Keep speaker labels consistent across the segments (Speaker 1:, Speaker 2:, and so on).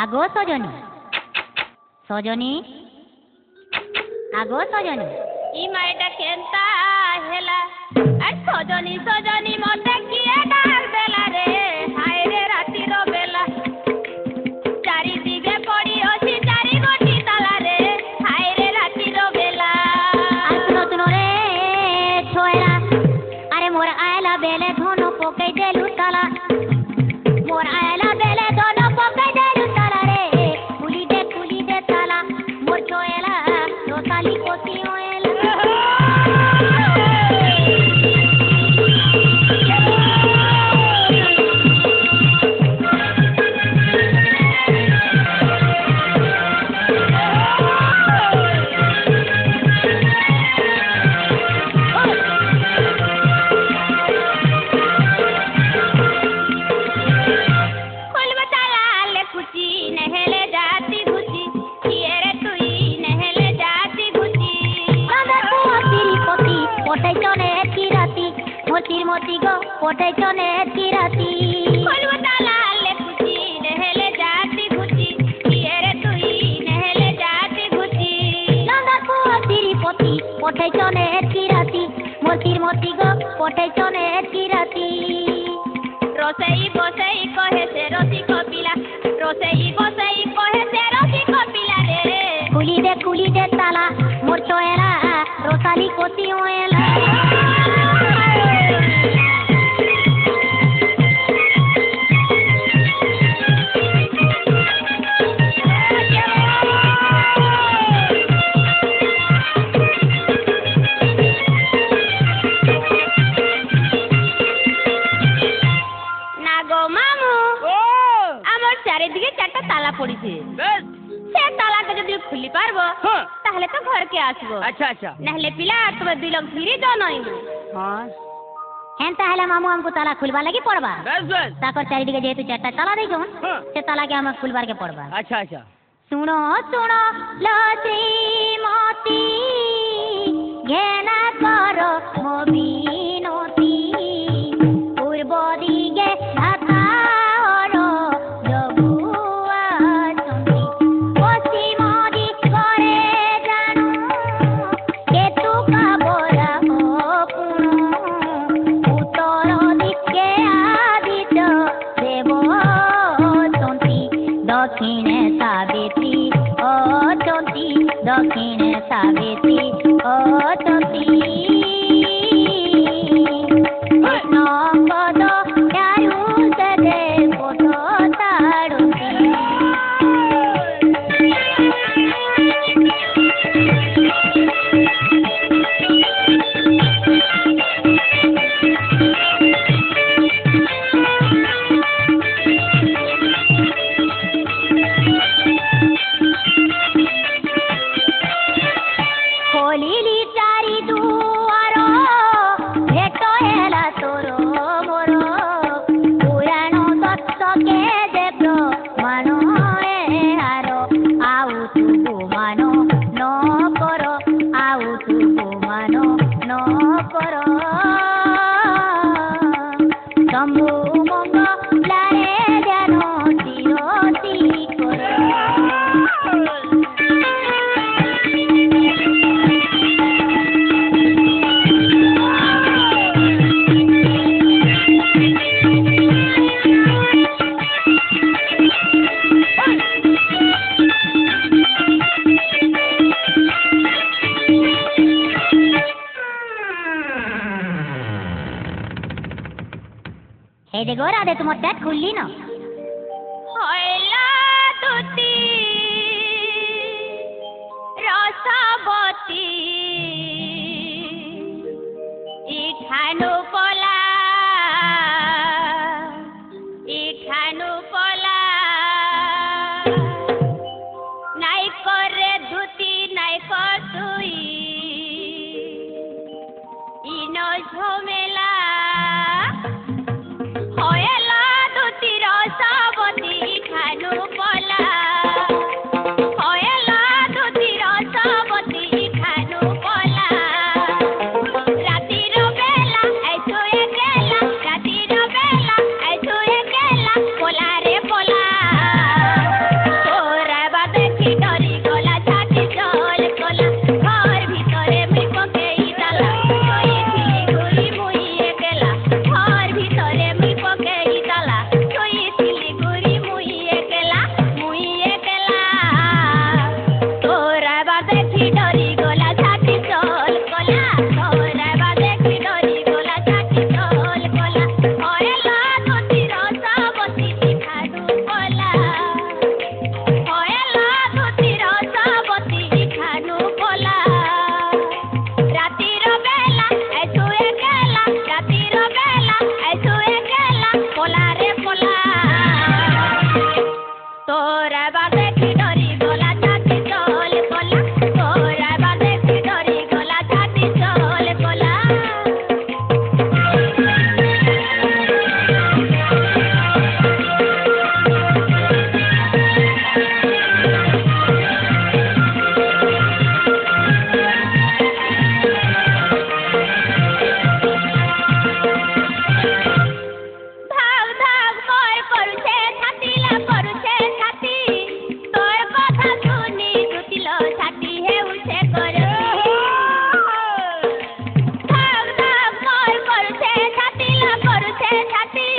Speaker 1: আগো সজনী সজনী আগো সজনী
Speaker 2: ই মাইটা কেনতা হেলা আর সজনী সজনী মতে কিয়ে ডাক দেলা রে হায় রে রাতির বেলা চারিদিকে পড়ি অছি চারি গোটি তালা রে হায় রে রাতির বেলা
Speaker 1: আর শুনো শুনো রে ছোয়রা আরে মোর আয়লা বেলে ধনু পকাই দেলু তালা মোর আয়লা বেলে ধনু পকাই দেলু তালা রে কুলি দে তালা মোর ছোয়লা রোসালি কোতি হয়েলা মতি গো পটাই চনে তিরাতি
Speaker 2: কলবা তালা লেখুচি নেহেলে জাতি ঘুচি কিয়েরে তুই নেহেলে জাতি ঘুচি
Speaker 1: নন্দা কুয়া তিরিপতি পটাই চনে তিরাতি মতি গো পটাই চনে তিরাতি
Speaker 2: রসেই বসেই কহে সে রসিক পিলা রসেই বসেই কহে সে রসিক পিলা রে
Speaker 1: কুলি দে তালা মোর চয়েলা রোসালি কোতি হয়েলা
Speaker 2: চারিদিকে চারটা তালা পড়িছে সে তালাটা যদি খুলি পারবো তাহলে তো ঘরকে আসবো
Speaker 3: আচ্ছা আচ্ছা
Speaker 2: নাহলে পিলা তুমি দুই লোক ধীরে যাও নই
Speaker 1: হ্যাঁ তাহলে মামু আমকু তালা খুলবা লাগি পড়বা
Speaker 3: বেশ বেশ
Speaker 1: তারপর চারিদিকে যেহেতু চারটা তালা দেখো সে তালাকে আমার খুলবারকে পড়বা
Speaker 3: আচ্ছা আচ্ছা
Speaker 1: শুনো শুনো লো শ্রীমতী ঘেনা করো মবিনতি পূর্ব দিকে দক্ষিণে সাবিত্রী ও চন্তি কৃষ্ণ পদ চারু সদে পথ তাড়ন্তি খোলিলি চারি দুয়ার ভেট হেলা তোর মোর পুরাণ দত্তকে দেব মানো হার আউ তু মানো ন কর আউ তু মানো ন কর শম্ভু মঙ্গলারে যেন চিরতি কর এই দেখো রাধে তোমার ট্যাগ খুললি না
Speaker 2: হইলা তোরা বাদে কি ডরি গলা ছাতি চল কলা তোরা বাদে কি ডরি গলা ছাতি চল কলা ধাক ধাক মর করছে ছাতিলা করছে ছাতি তোর কথা শুনি দুতিল ছাতি হেউছে করে ধাক ধাক মর করছে ছাতিলা করছে ছাতি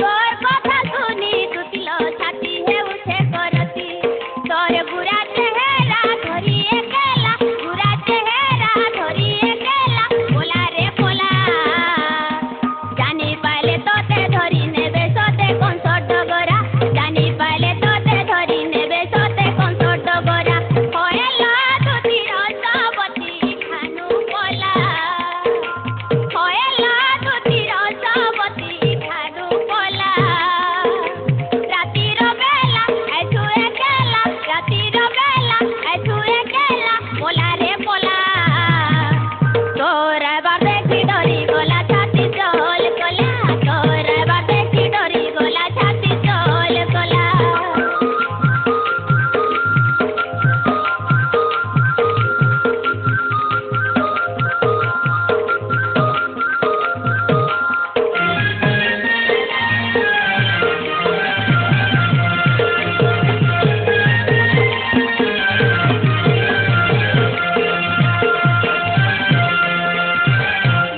Speaker 2: তোর কথা শুনি দুতিল ছাতি হেউছে করতি তোর বুড়া চেহারা ধরি একেলা বুড়া চেহারা ধরি একেলা কোলা রে কোলা জানি পাইলে তোতে ধরি নেবে সতে কোন ছোট গোরা জানি পাইলে তোতে ধরি নেবে সতে কোন ছোট গোরা হয়েলা দুটি রসবতী খানু কোলা হয়েলা দুটি রসবতী খানু কোলা রাতির বেলা এসু একেলা রাতির বেলা এসু একেলা কোলা রে কোলা তোরা বাদে কি ডরি গলা ছাতি চল কলা তোরা বাদে কি ডরি গলা ছাতি চল কলা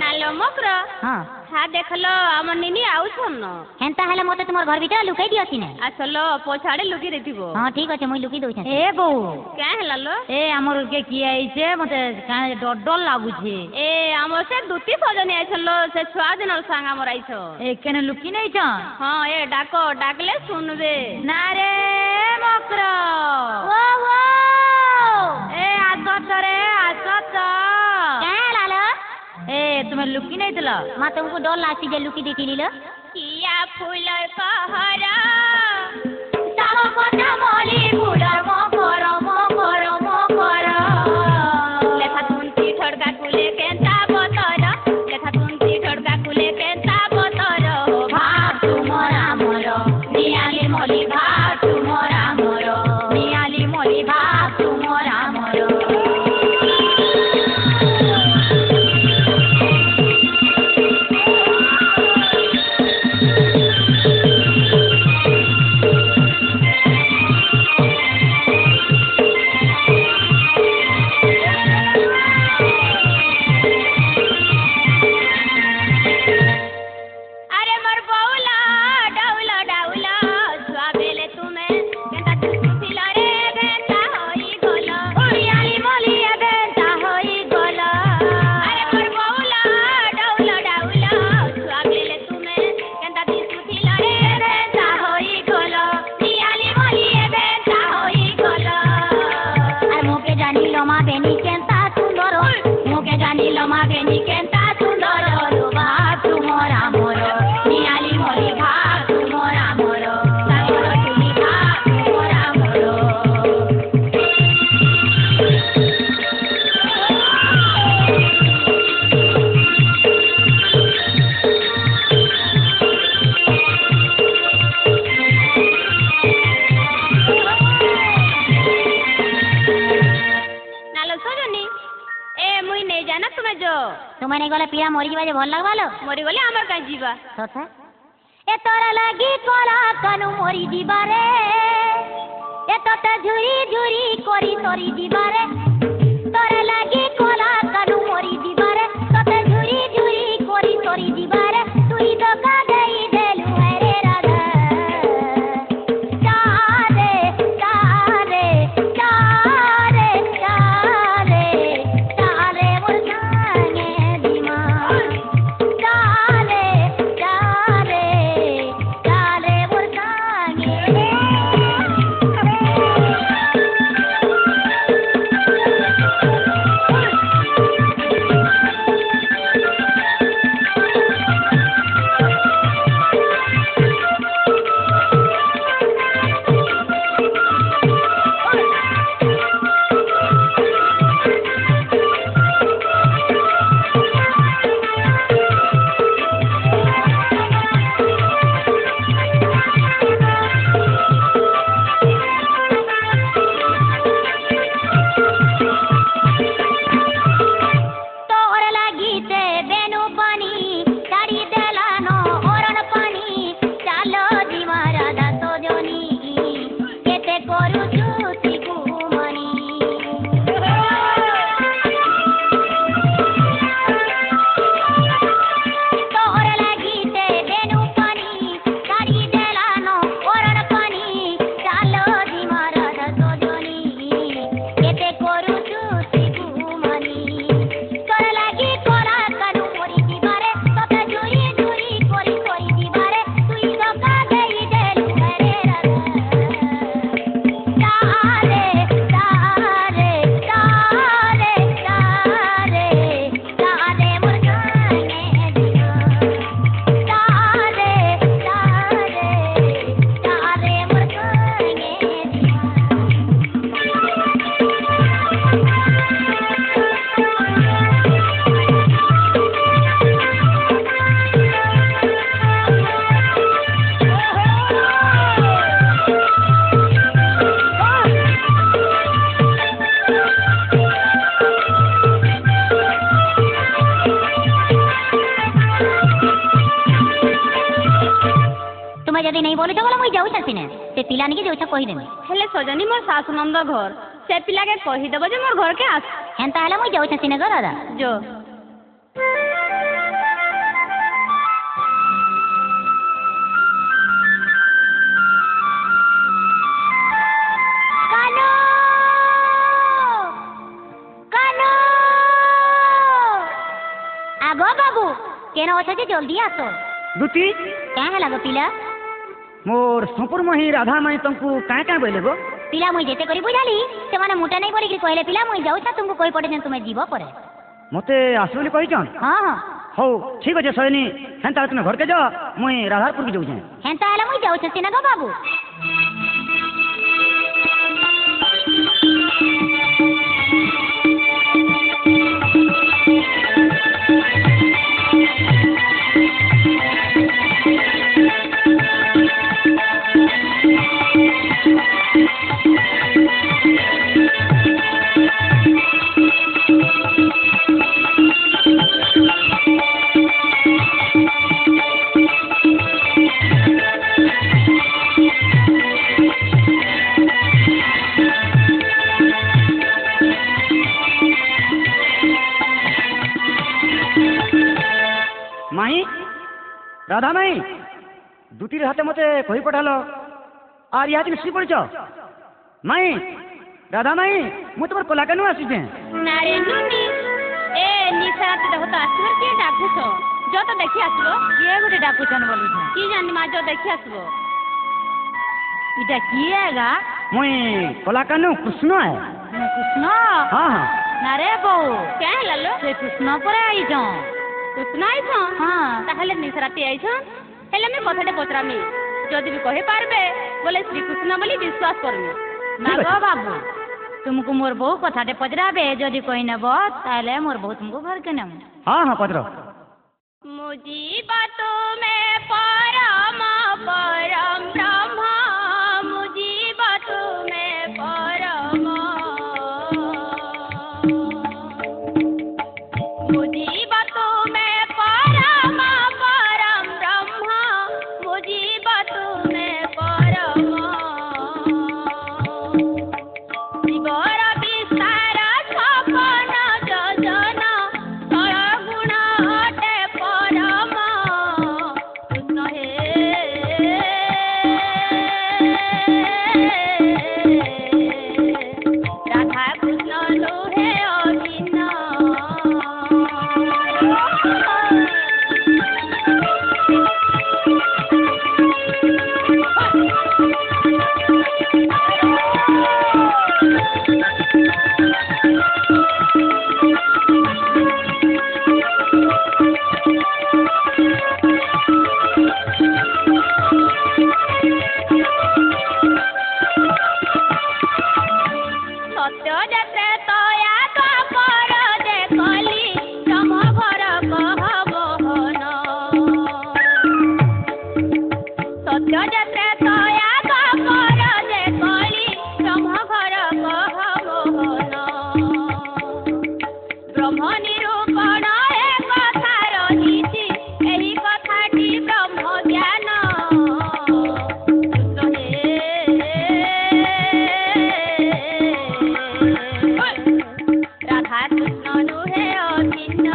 Speaker 2: নালো মকর
Speaker 1: ହଁ
Speaker 2: হা দেখলো আমার নিনি আউছন
Speaker 1: ହେନ୍ତା ହେଲେ ମୋତେ ତୁମର ଘର ଭିତରେ ଲୁକେଇ ଦିଅ ସିନେ
Speaker 2: আসলো পছাড়ে লুকি দেইতিব
Speaker 1: ହଁ ଠିକ ଅଛି ମୁଇଁ ଲୁକି ଦଉଛେ
Speaker 3: ଏ ବୋଉ
Speaker 2: কে হেলালো
Speaker 3: ଏ ଆମର କିଏ ଆଇছে ମତେ କାଣା ଡର ଡର ଲାଗୁଛି
Speaker 2: এ আমার সে দুটি সজনী আইছলো সে ছুয়া দিনর সাং আমার আইছ
Speaker 3: ଏ କେନେ ଲୁକି ନେଇଛନ୍
Speaker 2: হ্যাঁ এ ডাকো ডাকলে শুনবে
Speaker 3: ନା ରେ ମକର
Speaker 1: ଓ ଓ
Speaker 3: ଏ ଆସ ରେ ଆସ ତ
Speaker 1: କାଁ ଲାଲ
Speaker 3: ଏ ତୁମେ ଲୁକି ନେଇଥିଲ
Speaker 1: ମା ତୁମକୁ ଡର ଲାଗୁଛି ଯେ ଲୁକି ଦେଇଥିଲି ଲୋ
Speaker 2: কিয়া ফুলর কহরা
Speaker 1: ତାର କଥା ମଲି ଫୁଲର ମକର ମକର ମକର
Speaker 2: লেখা তুন্তি ঠড়কা কুলে কেন্তা বতর লেখা তুন্তি ঠড়কা কুলে কেন্তা বতর
Speaker 1: ভাব ତୁମର ଆମର ନିଆଲି ମଲି ଭାବ ତୁମର ଆମର ନିଆଲି ମଲି ଭାବ ତୁମର ଆମର
Speaker 2: আরে মোর বউলা ডাউলা ডাউলা ছুয়া বেলে তুমি কেন্তা তুছিল রে বেটা হই গল
Speaker 1: নিয়ালি মলি ଏବେ ତା ହୋଇଗଲ
Speaker 2: আরে মোর বউলা ডাউলা ডাউলা ছুয়া বেলে তুমি কেন্তা তুছিল রে
Speaker 1: ଏବେ ତା ହୋଇଗଲ ନିଆଲି ମଲି ଏବେ ତା ହୋଇଗଲ ଆରେ ମୋକେ ଜାଣିଲ ମା ବେନି କେନ୍ତା ସୁନ୍ଦର ମୋକେ ଜାଣିଲ ମା ବେନି କେନ୍ତା ସୁନ୍ଦର ଲୋ ଭାବ ତୁମର ଆମର ନିଆଲି ମଲି ଭାବ ତୁମର ଆମର ସାଗର ଚୁଲି ଭାବ ତୁମର ଆମର
Speaker 2: নালো সজনী এ মুই নেই জানা তুমি যো
Speaker 1: ତୁମେ ନେଇ ଗଲେ ପିଲା ମରିଯିବା ଯେ ଭଲ ଲାଗବା ଲୋ
Speaker 2: মরি গলে আমার কাছে ଯିବା
Speaker 1: ତଥା ଏ ତୋର ଲାଗି କଳା କାନୁ ମରି ଯିବାରେ ଏ ତତେ ଝୁରି ଝୁରି କରି ସରି ଯିବାରେ ତୋର ଲାଗି କଳା କାନୁ ମରି ଯିବାରେ ତତେ ଝୁରି ଝୁରି କରି ସରି ଯିବାରେ ତୁଇ ଧୋକା ଦେଇ ଦେଲୁ ରେ ରାଧା ଚାରେ ଚାରେ ଚାରେ ଚାରେ ଚାରେ ମୋର ସାଙ୍ଗେ ଦିମା ଚାରେ ଚାରେ ଚାରେ ମୋର ସାଙ୍ଗେ जाऊँ सिने से पिला नहीं जाऊँ कहीदेमी
Speaker 2: हेले सजनी मोर सासु नंद घर से पिला के कहीदेव जे मोर घर के आस
Speaker 1: हेन्ता है मुझे जाऊँ सिने गो दादा
Speaker 2: जो
Speaker 1: आगो बाबू केन अच्छे जे जल्दी आसो
Speaker 4: दुती
Speaker 1: क्या है लगो पिला
Speaker 4: मोर संपूर्ण मही राधा माई तुमको क्या क्या बोले गो
Speaker 1: पिला मुई जेते करी बुझाली से माने मुटा नहीं बोली कहले पिला मुई जाऊ तुमको कही पड़े जे तुम्हें जीव परे
Speaker 4: मते आसो बोली कहिचन
Speaker 1: हाँ हाँ
Speaker 4: हो ठीक अच्छे सजनी हेन्ता तुम घर के जाओ मुई राधापुर के जाऊँ
Speaker 1: हेन्ता है मुई जाऊ सिने गो बाबू
Speaker 4: माई राधा माई दुटीर हाथे मते कही पठालो आर यहाँ श्री पड़छ माई राधा माई मु तुम कलाकानु आसीचे
Speaker 2: नारे नुनी ए निसात देखो तो आसबर के डाकुछ जो तो देखि आसबो
Speaker 3: किए गोटे डाकुछन बोलु
Speaker 2: की जानि मा जो देखि आसबो
Speaker 3: इटा किए गा
Speaker 4: मुई कलाकानु कृष्ण है
Speaker 3: कृष्ण
Speaker 4: हाँ हाँ
Speaker 3: ना रे बहू
Speaker 2: क्या है लालो
Speaker 3: से कृष्ण पर आइछ
Speaker 2: कृष्ण आइछ
Speaker 3: हाँ
Speaker 2: ताहले निसराती आइछ हेले मैं कथाटे पचरामी जदि भी कहि पारबे बोले श्री कृष्ण बोली विश्वास करमी
Speaker 3: ना गो बाबू तुमको मोर बहु कथाटे पचराबे जदि कही नेब ताहले मोर बहु तुमको घर के नेम
Speaker 4: हाँ हाँ पचरो
Speaker 2: मुजीबा तुम्हें परम परम ब्रह्म मुजीबा तुम्हें परम मुजीबा तुम्हें परम परम ब्रह्म मुजीबा तुम्हें परम जीवर विस्तार सपन योजन गुण अटे परम कृष्ण हे राधा कृष्ण लोहे अभिन्न सत्य जते तया द्वापर देखली ब्रह्म घर कह बहन सत्य जते तया द्वापर देखली ब्रह्म घर कह बहन ब्रह्म निरूपण ए कथा रहिछि एही कथाटी ब्रह्म ज्ञान राधा कृष्ण लोहे अभिन्न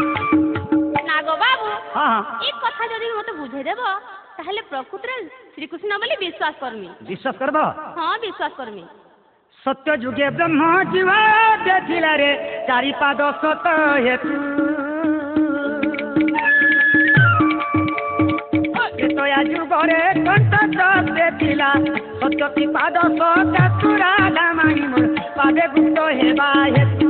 Speaker 2: नागो बाबू
Speaker 4: हाँ हाँ
Speaker 2: एक कथा जदि मते बुझे देबो ताहले प्रकृतरे श्रीकृष्ण बोली विश्वास करमी
Speaker 4: विश्वास करब
Speaker 2: हाँ विश्वास करमी
Speaker 4: सत्य जुगे ब्रह्म जीवा देखिला रे चारि पाद सत हेतु तया जुगरे कंठ देखिला सत्य पाद सत राधा माणी मोर पादे गुप्त हेबा हेतु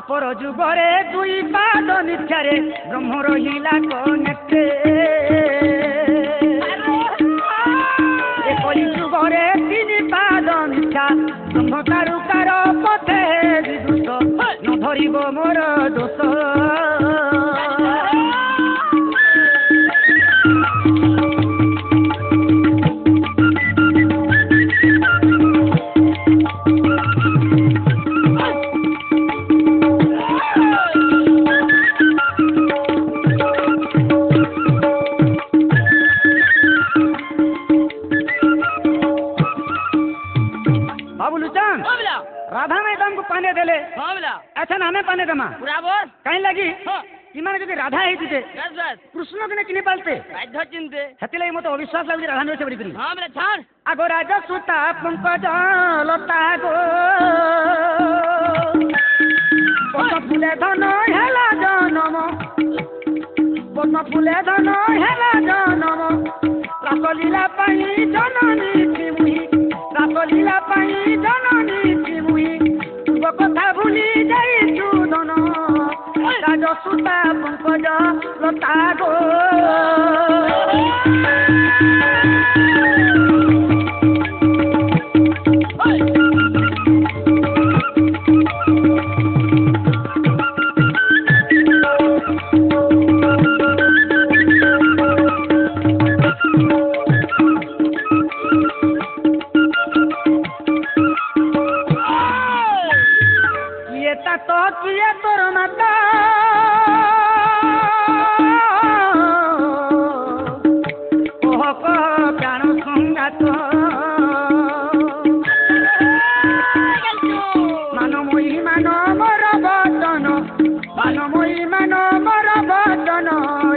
Speaker 4: द्वापर जुगरे दुई पाद निथ्यारे ब्रह्म रहिला कनेक्टे कली जुगरे तीन पाद मिथ्या ब्रह्म तारुकार पथे विदुष न धरिब मोर दोष राधा में तुमको पाने देले अच्छा नामे पाने दमा कहीं लगी इमाने जब राधा ही थी कृष्ण के किने पालते हेती लगी मत अविश्वास लगे राधा में से बड़ी करी आगो राजा सुता पंकज लता गो पद्म फूले धन हेला जनम पद्म फूले धन हेला जनम रासलीला पाई जननी मुही रासलीला पाई जननी मुही पूर्व कथा भूली जाइछु धन राजा सुता पंकज लता गो तोर माता ओह प्राण संगात मानमयी मानमर बदन मानमयी मानमर बदन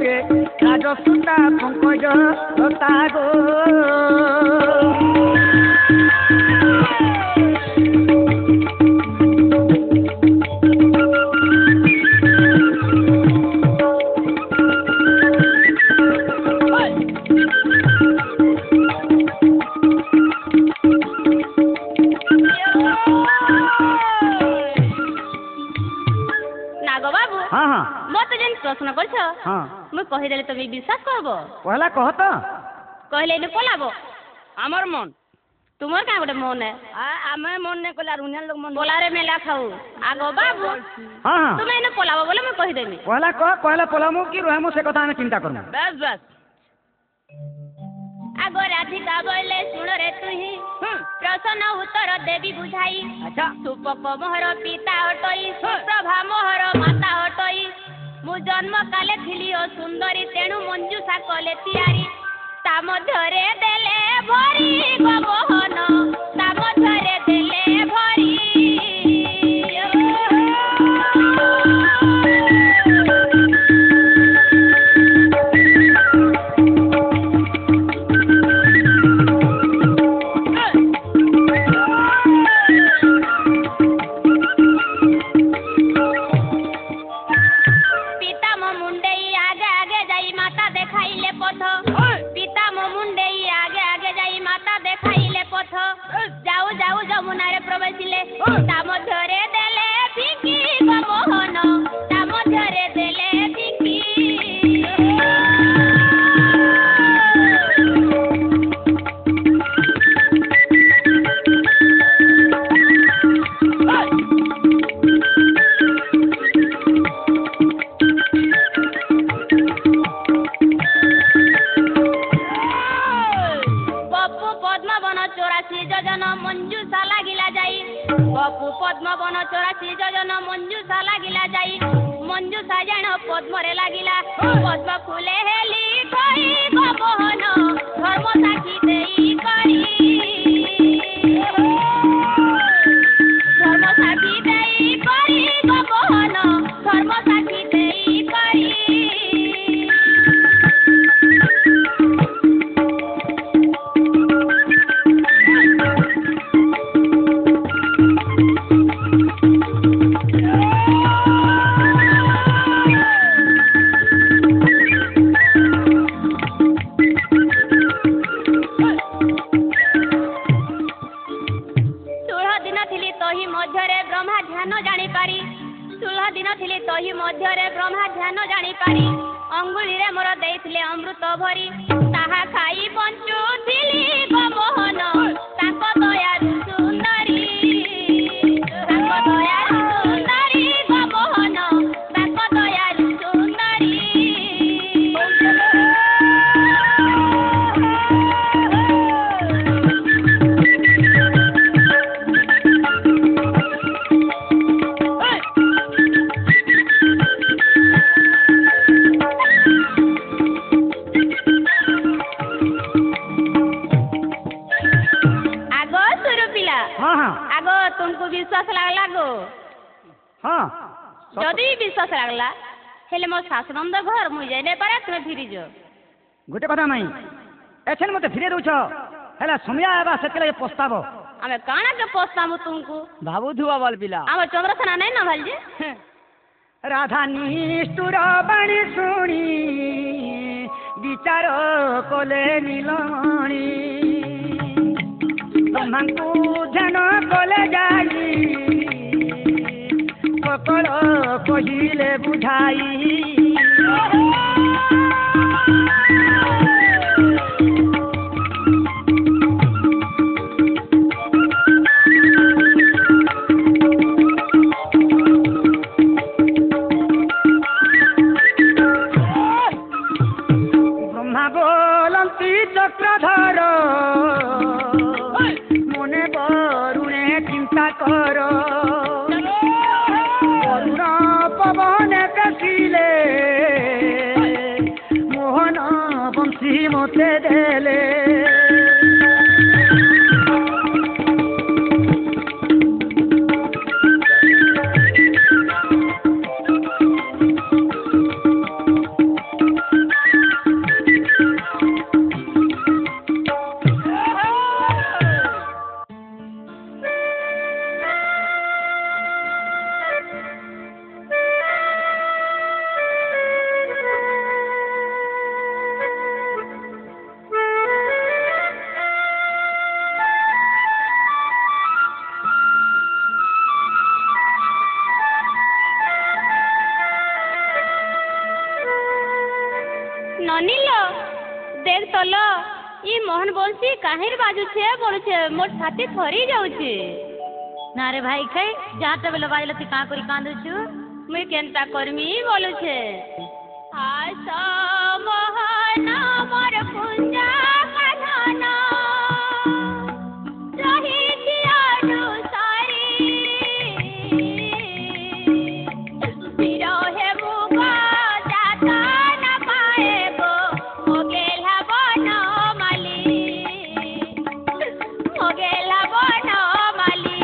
Speaker 4: रे राजसुता पंकज लता गो
Speaker 2: प्रश्न कर मुझे कहीदेली तुम विश्वास करब
Speaker 4: कहला कह तो
Speaker 2: कहले पलाब आमर मन तुमर क्या गोटे मन है आम मन नहीं कला रुनिया लोग मन बोला रे मेला खाऊ आगो बाबू तुम एने पलाब बोले मैं कहीदेमी
Speaker 4: कहला कह कहला पलामु कि रहमु से कथा में चिंता करना
Speaker 2: बस बस आगो राधिका बोले सुन रे तुही प्रश्न उत्तर देवी बुझाई अच्छा सुपक मोहर पिता हटई सुप्रभा मोहर माता हटई मु जन्म काले थिली ओ सुंदरी तेणु मंजूषा कले तियारी ता मध्यरे देले भरी गबहन ता मध्यरे देले भरी ଷୋହଳ ଦିନ ଥିଲେ ତହି ମଧ୍ୟରେ ବ୍ରହ୍ମା ଧ୍ୟାନ ଜାଣିପାରି ଅଙ୍ଗୁଳିରେ ମୋର ଦେଇଥିଲେ ଅମୃତ ଭରି ତାହା ଖାଇ ବଞ୍ଚୁଥିଲି ଗୋ ମୋହନ ତାଙ୍କ ଦୟାରୁ ସୁନ୍ଦରୀ ତାଙ୍କ ଦୟାରୁ ସୁନ୍ଦରୀ ଗୋ ମୋହନ ତାଙ୍କ ଦୟାରୁ ସୁନ୍ଦରୀ
Speaker 4: हाँ हाँ
Speaker 2: आगो तुमको विश्वास लागला गो
Speaker 4: हाँ
Speaker 2: जदि विश्वास लागला हेले मो शासनंद घर मुई जाई नै पारे तुमे फिरी जो
Speaker 4: गोटे कथा माई एछन मते फिरे दउछ हेला समय आबा सेके लगे पस्ताव
Speaker 2: आमे काना के पोस्तामु तुमको
Speaker 4: भाबु धुआ बल पिला
Speaker 2: आमे चंद्रसेना नै न भालजी
Speaker 4: राधा निष्ठुर बाणी शुणी विचार कले नीलमणि ब्रह्मांकु ध्यान कले जाई सकल कहिले बुझाई ब्रह्मा बोलती चक्रधर मने बरुणे चिंता कर वरुण पवन कसिले मोहन बंशी मते देले
Speaker 2: ननीलो देख तलो ई मोहन बंशी काहेर बाजू छे बोलू छे मोर छाती थरी जाऊ छे
Speaker 3: ना रे भाई कई जाट बेला बाजले ती का करी कांदु छु
Speaker 2: मुई केनता करमी बोलू छे आसा मोहन मोर कुंजा कान्हन रही दियाडू सारी बिरहे मुगा जाता न पाएगो मोगेला बन माली मोगेला बन माली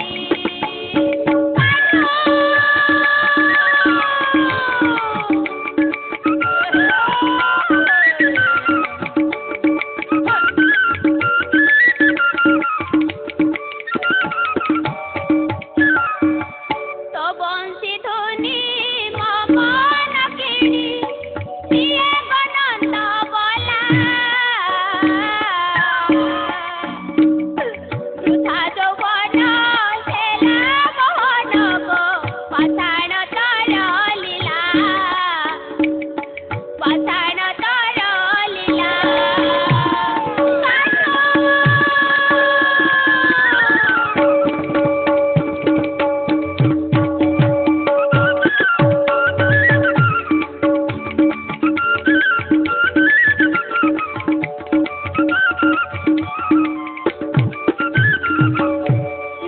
Speaker 2: तो बंशी धुनी मन किणी दिए गनंद बोला वृथा यौवन सेला मोहन को पाषाण तर लीला पाषाण तर लीला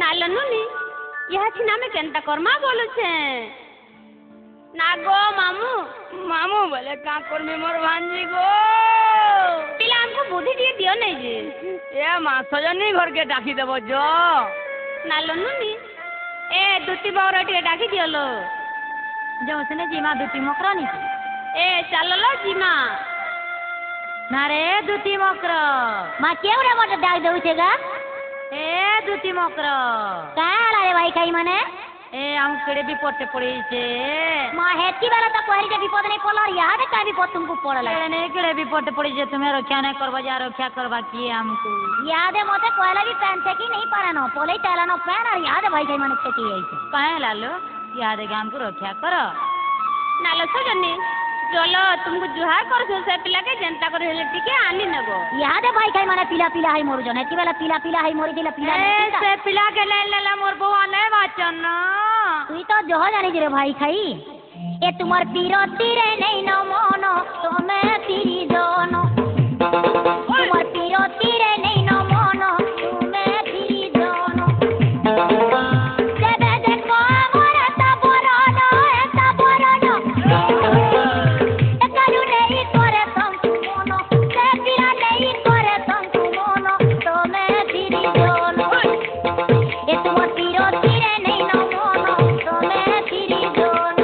Speaker 2: नालनुनी यह छिना में केनता कर्मा बोलू छे ना गो मामू मामू बोले का करमी मोर भांजी गो पिला हमको बुद्धि दियो नहीं जी ए मां सजनी घर के डाकी देबो जो नालनुनी ए दुती बावरा टिके डाकी दियो लो
Speaker 3: जो सने जीमा दुती मकरानी
Speaker 2: ए चल लो जीमा
Speaker 3: ना रे दुती मकर
Speaker 1: माँ केवड़े मोटे डाक दऊ छे गा
Speaker 3: ए दुती मकर
Speaker 1: काला रे भाई खाई माने
Speaker 3: ए हम केड़े भी पट्टे पड़ी छे
Speaker 1: माँ हेती वाला तो कोहरी के विपद नहीं पड़ल याद है का विपद तुमको पड़ल
Speaker 3: केड़े नहीं केड़े भी पट्टे पड़ी छे तुम्हें रक्षा नहीं करबा जा रक्षा करबा की हमको
Speaker 1: याद है मोते कोयला भी पहन से की नहीं पारा नो पोले चला नो पहन और याद है भाई खाई माने खेती है
Speaker 3: काहे लालो या देखे हमको रक्षा करो
Speaker 2: नालो सजनी चलो तुमको जुहार कर से पिला के जनता कर हेले टिके आनी नगो
Speaker 1: यहाँ दे भाई खाई माने पीला पीला है मोर जन हेती वाला पीला पीला है मोर दिला पीला
Speaker 3: से पिला के ले लेला मोर बउआ नहीं बाचन ना
Speaker 1: তুই তো জহ জানিস রে ভাই খাই এ তোমার পিরতি রে নেই ন মন তুমি পিরি জন তোমার পিরতি রে নেই ন মন তুমি পিরি জন যেবে দেখো আমার এতা বরণ একালু নেই করে তন্তু মন সে পিরা নেই করে তন্তু মন তুমি পিরি জন এ তোমার পিরতি রে নেই ন মন তুমি পিরি জন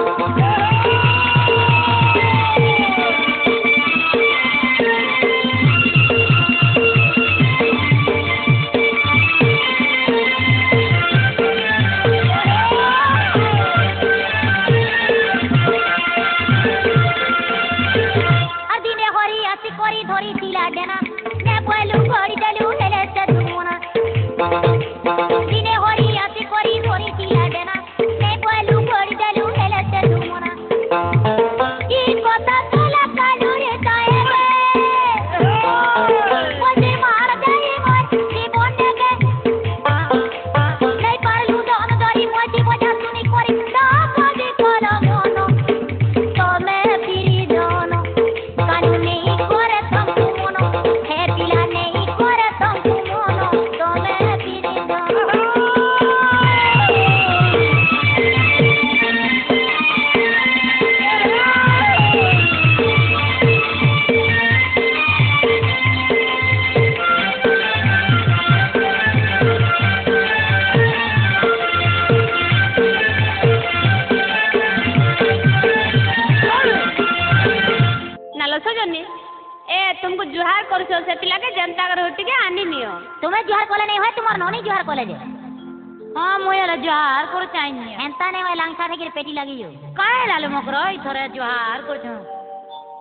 Speaker 1: দিনে হরি আসি করি ধরি দিলা ডেনা নে বলু ঘড়ি দেলু হেলে সে দুমনা দিনে হরি আসি করি ধরি দিলা ডেনা নে বলু ঘড়ি দেলু হেলে সে দুমনা কি কথা তোলা কালু রে তায়ে রে ওজে মার দেই মোর জীবন নেগে নাই পারলু দন ধরি মজি মজা শুনি করি না কবি কল মন তুমি পিরি জন কালু নেই করে তন্তু মন হে পিলা নেই করে তন্তু মন তুমি পিরি জন
Speaker 2: नालो सजनी ए तुमको जुहार कर से पिला के जनता कर टिके आनी नियो
Speaker 1: তুমি জোহার কলে নেই হয় তোমার ননি জোহার কলে যে
Speaker 3: हाँ मुझे जोहार कर चाहिए
Speaker 1: হেনতা নেই হয় লাংসা থেকে পেটি লাগিও
Speaker 3: काहे लाले मकरो इथरे जोहार कर छो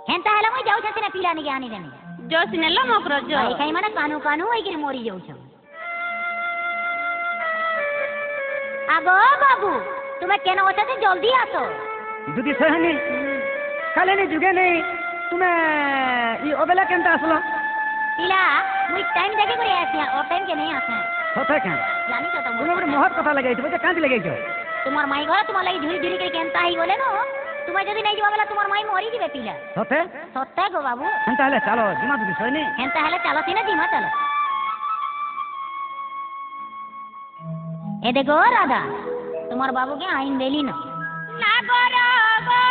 Speaker 1: হেনতা হেলা মই যাও ছতে না পিলা নিকে আনি দেনি
Speaker 2: जो सिनेलो मकरो जो
Speaker 1: ভাই খাই মানে কানু কানু হইকি মরি যাও ছ আগো বাবু তুমি কেন ওছতে জলদি আসো
Speaker 4: যদি সহনি কালেনি যুগে নেই তুমি ই অবেলা কেনটা আসলো
Speaker 1: পিলা মুই টাইম দেখে করে আসি ও টাইম কে নেই আসে
Speaker 4: সতে কেন
Speaker 1: জানি তো
Speaker 4: তুমি
Speaker 1: তুমি
Speaker 4: গোটে মহৎ কথা লাগাইছো বুঝে কাঁদি লাগাইছো
Speaker 1: তোমার মাই ঘর তোমার লাগি ঝুড়ি ঝুড়ি করে কেনতা হই গলে ন তুমি যদি নাই যাবা বেলা তোমার মাই মরি দিবে পিলা
Speaker 4: সতে
Speaker 1: সত্যি গো বাবু
Speaker 4: হেনতা হলে চালো জিমা যদি সহনি
Speaker 1: হেনতা হেলে চালো সিনা দিমা চালো এ দেখো রাধা তোমার বাবুকে আইন দেলি না
Speaker 2: ना करो गो